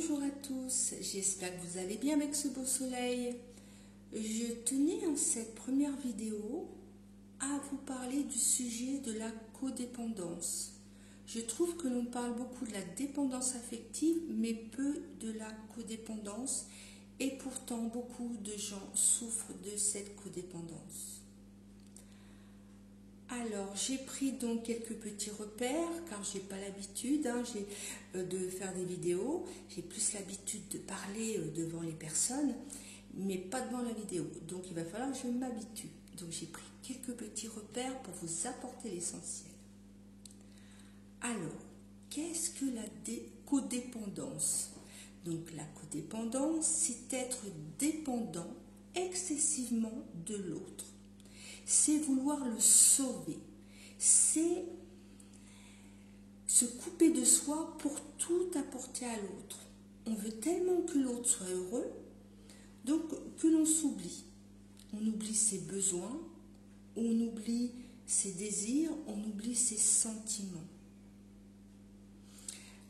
Bonjour à tous, j'espère que vous allez bien avec ce beau soleil. Je tenais en cette première vidéo à vous parler du sujet de la codépendance. Je trouve que l'on parle beaucoup de la dépendance affective, mais peu de la codépendance, et pourtant beaucoup de gens souffrent de cette codépendance. Alors, j'ai pris donc quelques petits repères, car je n'ai pas l'habitude de faire des vidéos. J'ai plus l'habitude de parler devant les personnes, mais pas devant la vidéo. Donc, il va falloir que je m'habitue. Donc, j'ai pris quelques petits repères pour vous apporter l'essentiel. Alors, qu'est-ce que la codépendance? Donc, la codépendance, c'est être dépendant excessivement de l'autre. C'est vouloir le sauver, c'est se couper de soi pour tout apporter à l'autre. On veut tellement que l'autre soit heureux, donc que l'on s'oublie. On oublie ses besoins, on oublie ses désirs, on oublie ses sentiments.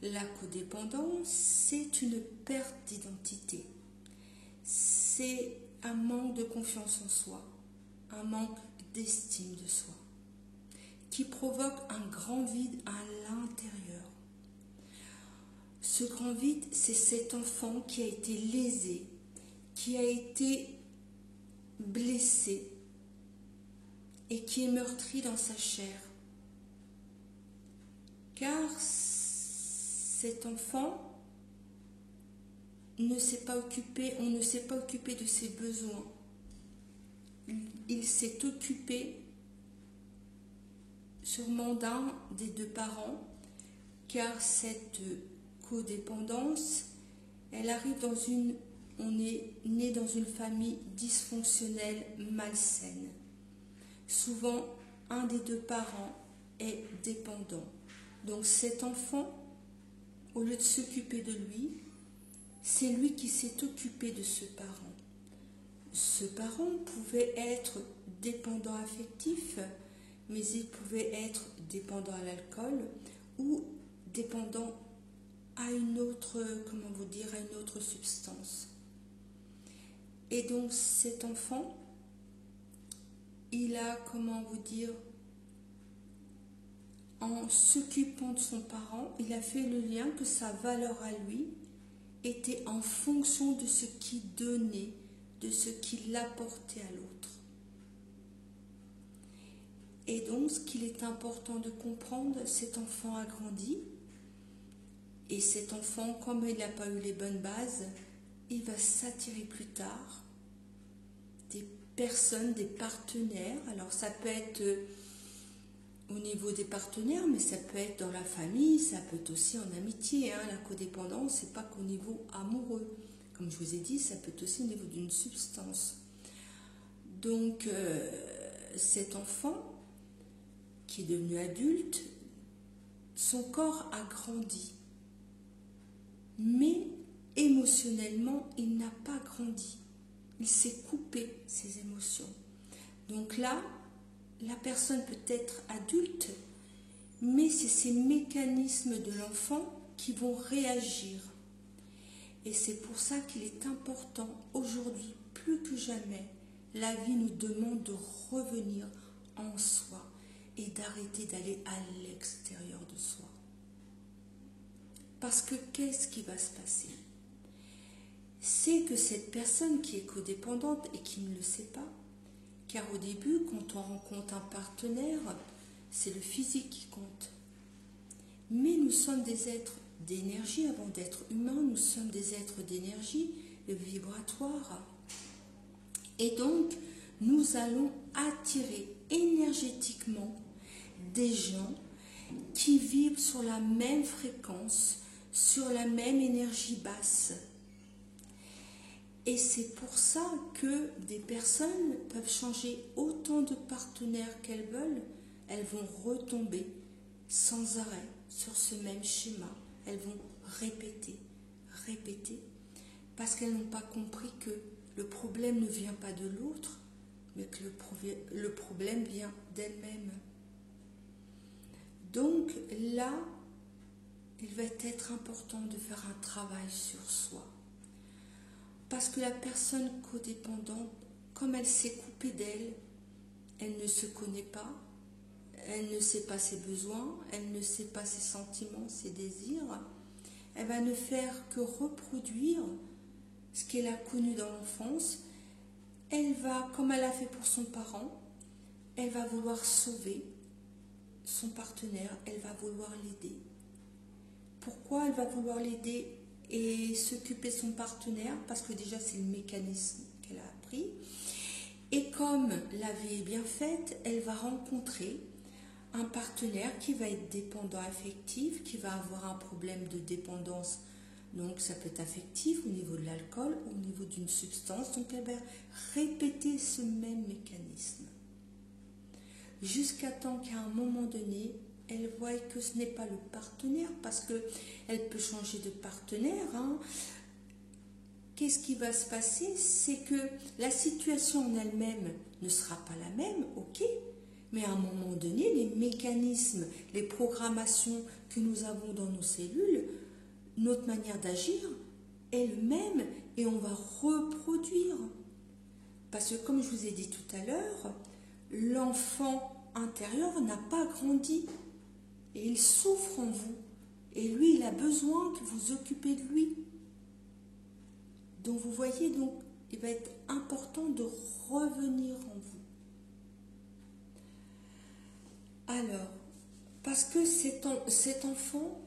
La codépendance, c'est une perte d'identité. C'est un manque de confiance en soi, un manque d'estime de soi, qui provoque un grand vide à l'intérieur. Ce grand vide, c'est cet enfant qui a été lésé, qui a été blessé et qui est meurtri dans sa chair. Car cet enfant ne s'est pas occupé, on ne s'est pas occupé de ses besoins. Il s'est occupé sûrement d'un des deux parents, car cette codépendance, elle arrive on est né dans une famille dysfonctionnelle, malsaine. Souvent, un des deux parents est dépendant. Donc cet enfant, au lieu de s'occuper de lui, c'est lui qui s'est occupé de ce parent. Ce parent pouvait être dépendant affectif, mais il pouvait être dépendant à l'alcool ou dépendant à une autre, à une autre substance. Et donc cet enfant, il a, en s'occupant de son parent, il a fait le lien que sa valeur à lui était en fonction de ce qu'il donnait, de ce qu'il apportait à l'autre. Et donc, ce qu'il est important de comprendre, cet enfant a grandi, et cet enfant, comme il n'a pas eu les bonnes bases, il va s'attirer plus tard des personnes, des partenaires. Alors, ça peut être au niveau des partenaires, mais ça peut être dans la famille, ça peut être aussi en amitié. La codépendance, c'est pas qu'au niveau amoureux. Comme je vous ai dit, ça peut être aussi au niveau d'une substance. Donc, cet enfant qui est devenu adulte, son corps a grandi. Mais émotionnellement, il n'a pas grandi. Il s'est coupé ses émotions. Donc là, la personne peut être adulte, mais c'est ces mécanismes de l'enfant qui vont réagir. Et c'est pour ça qu'il est important, aujourd'hui, plus que jamais, la vie nous demande de revenir en soi et d'arrêter d'aller à l'extérieur de soi. Parce que qu'est-ce qui va se passer? C'est que cette personne qui est codépendante et qui ne le sait pas, car au début, quand on rencontre un partenaire, c'est le physique qui compte. Mais nous sommes des êtres d'énergie, avant d'être humains, nous sommes des êtres d'énergie vibratoire. Et donc, nous allons attirer énergétiquement des gens qui vivent sur la même fréquence, sur la même énergie basse. Et c'est pour ça que des personnes peuvent changer autant de partenaires qu'elles veulent, elles vont retomber sans arrêt sur ce même schéma. Elles vont répéter, parce qu'elles n'ont pas compris que le problème ne vient pas de l'autre, mais que le problème vient d'elles-mêmes. Donc là, il va être important de faire un travail sur soi. Parce que la personne codépendante, comme elle s'est coupée d'elle, elle ne se connaît pas, elle ne sait pas ses besoins, elle ne sait pas ses sentiments, ses désirs. Elle va ne faire que reproduire ce qu'elle a connu dans l'enfance. Elle va, comme elle a fait pour son parent, elle va vouloir sauver son partenaire, elle va vouloir l'aider. Pourquoi elle va vouloir l'aider et s'occuper de son partenaire? Parce que déjà c'est le mécanisme qu'elle a appris. Et comme la vie est bien faite, elle va rencontrer un partenaire qui va être dépendant affectif, qui va avoir un problème de dépendance. Donc ça peut être affectif au niveau de l'alcool, au niveau d'une substance. Donc elle va répéter ce même mécanisme. Jusqu'à temps qu'à un moment donné, elle voit que ce n'est pas le partenaire, parce qu'elle peut changer de partenaire. Qu'est-ce qui va se passer? C'est que la situation en elle-même ne sera pas la même, ok, mais à un moment donné, les mécanismes, les programmations que nous avons dans nos cellules, notre manière d'agir est le même et on va reproduire. Parce que comme je vous ai dit tout à l'heure, l'enfant intérieur n'a pas grandi et il souffre en vous. Et lui, il a besoin que vous occupez de lui. Donc vous voyez, donc, il va être important de revenir en vous. Alors, parce que cet enfant,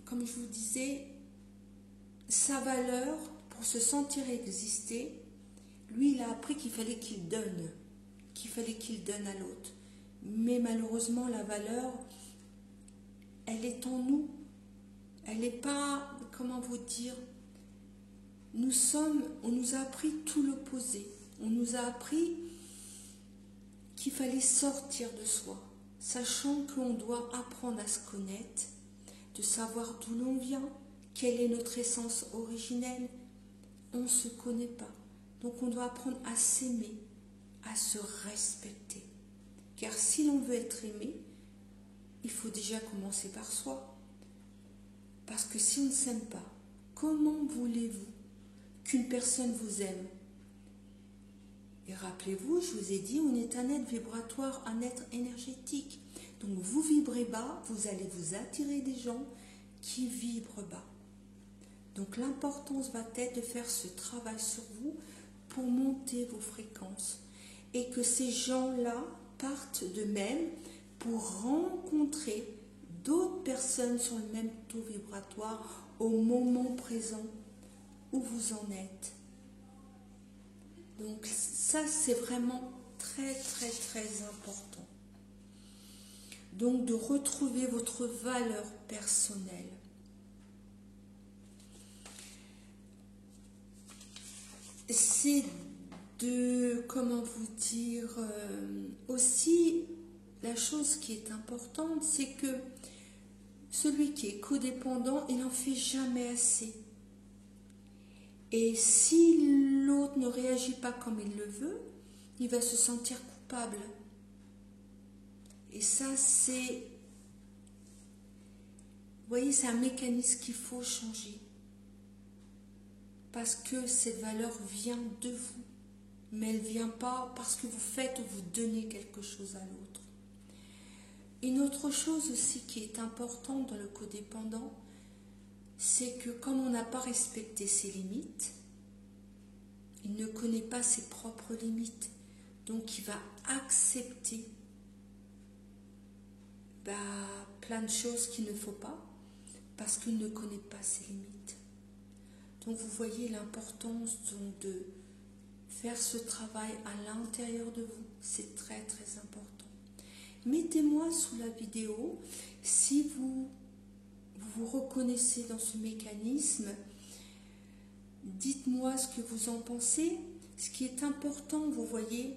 comme je vous disais, sa valeur pour se sentir exister, lui, il a appris qu'il fallait qu'il donne à l'autre. Mais malheureusement, la valeur, elle est en nous. Elle n'est pas, comment vous dire, on nous a appris tout l'opposé. On nous a appris qu'il fallait sortir de soi, sachant qu'on doit apprendre à se connaître, de savoir d'où l'on vient, quelle est notre essence originelle. On ne se connaît pas. Donc on doit apprendre à s'aimer, à se respecter. Car si l'on veut être aimé, il faut déjà commencer par soi. Parce que si on ne s'aime pas, comment voulez-vous qu'une personne vous aime? Et rappelez-vous, je vous ai dit, on est un être vibratoire, un être énergétique. Donc vous vibrez bas, vous allez vous attirer des gens qui vibrent bas. Donc l'importance va être de faire ce travail sur vous pour monter vos fréquences. Et que ces gens-là partent d'eux-mêmes pour rencontrer d'autres personnes sur le même taux vibratoire au moment présent où vous en êtes. Donc ça, c'est vraiment très, très, très important. Donc de retrouver votre valeur personnelle. C'est de, comment vous dire, aussi, la chose qui est importante, c'est que celui qui est codépendant, il n'en fait jamais assez. Et si l'autre ne réagit pas comme il le veut, il va se sentir coupable. Et ça, c'est, vous voyez, c'est un mécanisme qu'il faut changer. Parce que cette valeur vient de vous. Mais elle ne vient pas parce que vous faites ou vous donnez quelque chose à l'autre. Une autre chose aussi qui est importante dans le codépendant, c'est que comme on n'a pas respecté ses limites, il ne connaît pas ses propres limites. Donc il va accepter plein de choses qu'il ne faut pas parce qu'il ne connaît pas ses limites. Donc vous voyez l'importance de faire ce travail à l'intérieur de vous. C'est très très important. Mettez-moi sous la vidéo si vous vous reconnaissez dans ce mécanisme. Dites-moi ce que vous en pensez. Ce qui est important, vous voyez,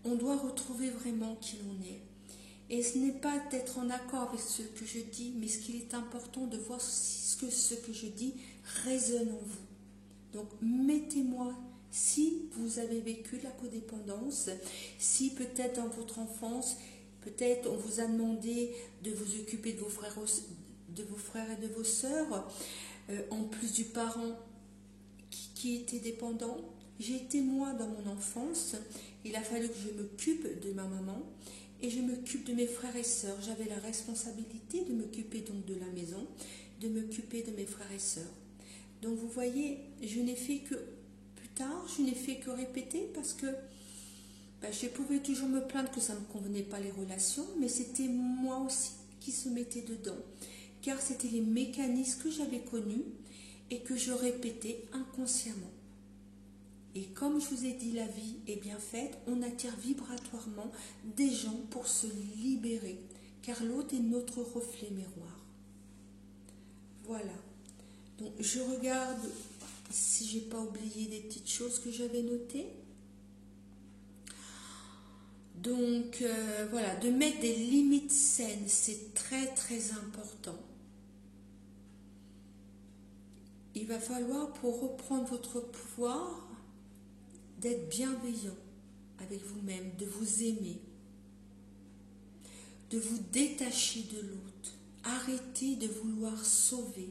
on doit retrouver vraiment qui l'on est. Et ce n'est pas d'être en accord avec ce que je dis, mais ce qu'il est important de voir si ce que je dis résonne en vous. Donc, mettez-moi si vous avez vécu la codépendance, si peut-être dans votre enfance, Peut-être on vous a demandé de vous occuper de vos frères et de vos sœurs, en plus du parent qui était dépendant. J'ai été moi dans mon enfance, il a fallu que je m'occupe de ma maman et je m'occupe de mes frères et sœurs. J'avais la responsabilité de m'occuper donc de la maison, de m'occuper de mes frères et sœurs. Donc vous voyez, je n'ai fait que, plus tard, je n'ai fait que répéter parce que je pouvais toujours me plaindre que ça ne me convenait pas les relations, mais c'était moi aussi qui se mettais dedans, car c'était les mécanismes que j'avais connus et que je répétais inconsciemment. Et comme je vous ai dit, la vie est bien faite, on attire vibratoirement des gens pour se libérer, car l'autre est notre reflet miroir. Voilà. Donc je regarde si j'ai pas oublié des petites choses que j'avais notées. Donc voilà, de mettre des limites saines, c'est très très important. Il va falloir, pour reprendre votre pouvoir, d'être bienveillant avec vous-même, de vous aimer, de vous détacher de l'autre. Arrêtez de vouloir sauver.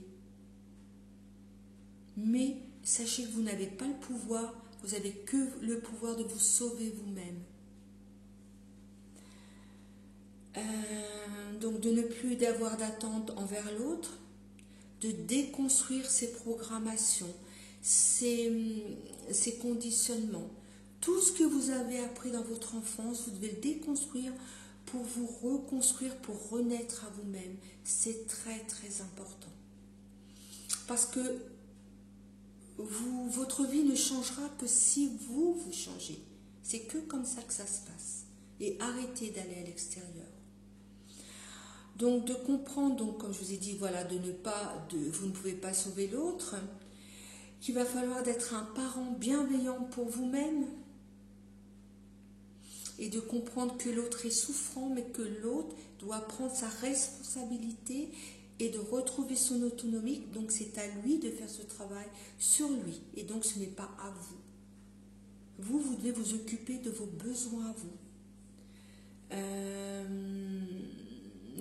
Mais sachez que vous n'avez pas le pouvoir, vous n'avez que le pouvoir de vous sauver vous-même. Donc de ne plus d'avoir d'attente envers l'autre, de déconstruire ses programmations, ses conditionnements. Tout ce que vous avez appris dans votre enfance, vous devez le déconstruire pour vous reconstruire, pour renaître à vous-même. C'est très très important. Parce que votre vie ne changera que si vous changez. C'est que comme ça que ça se passe. Et arrêtez d'aller à l'extérieur. Donc de comprendre, donc, comme je vous ai dit, voilà, vous ne pouvez pas sauver l'autre, qu'il va falloir d'être un parent bienveillant pour vous-même et de comprendre que l'autre est souffrant, mais que l'autre doit prendre sa responsabilité et de retrouver son autonomie. Donc c'est à lui de faire ce travail sur lui, et donc ce n'est pas à vous. Vous devez vous occuper de vos besoins à vous.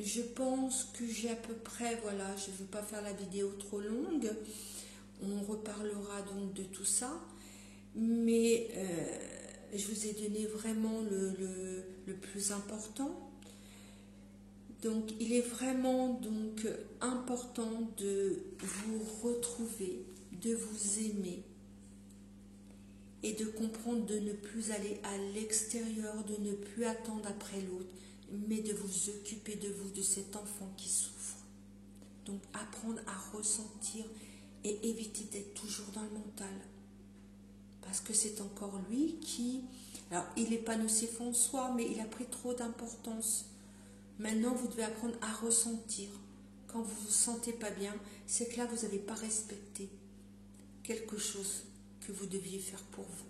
Je pense que j'ai à peu près, voilà, je ne veux pas faire la vidéo trop longue, on reparlera donc de tout ça, mais je vous ai donné vraiment le plus important. Donc il est vraiment donc important de vous retrouver, de vous aimer et de comprendre de ne plus aller à l'extérieur, de ne plus attendre après l'autre, mais de vous occuper de vous, de cet enfant qui souffre. Donc apprendre à ressentir et éviter d'être toujours dans le mental. Parce que c'est encore lui qui... Alors il n'est pas nocif en soi, mais il a pris trop d'importance. Maintenant vous devez apprendre à ressentir. Quand vous ne vous sentez pas bien, c'est que là vous n'avez pas respecté quelque chose que vous deviez faire pour vous.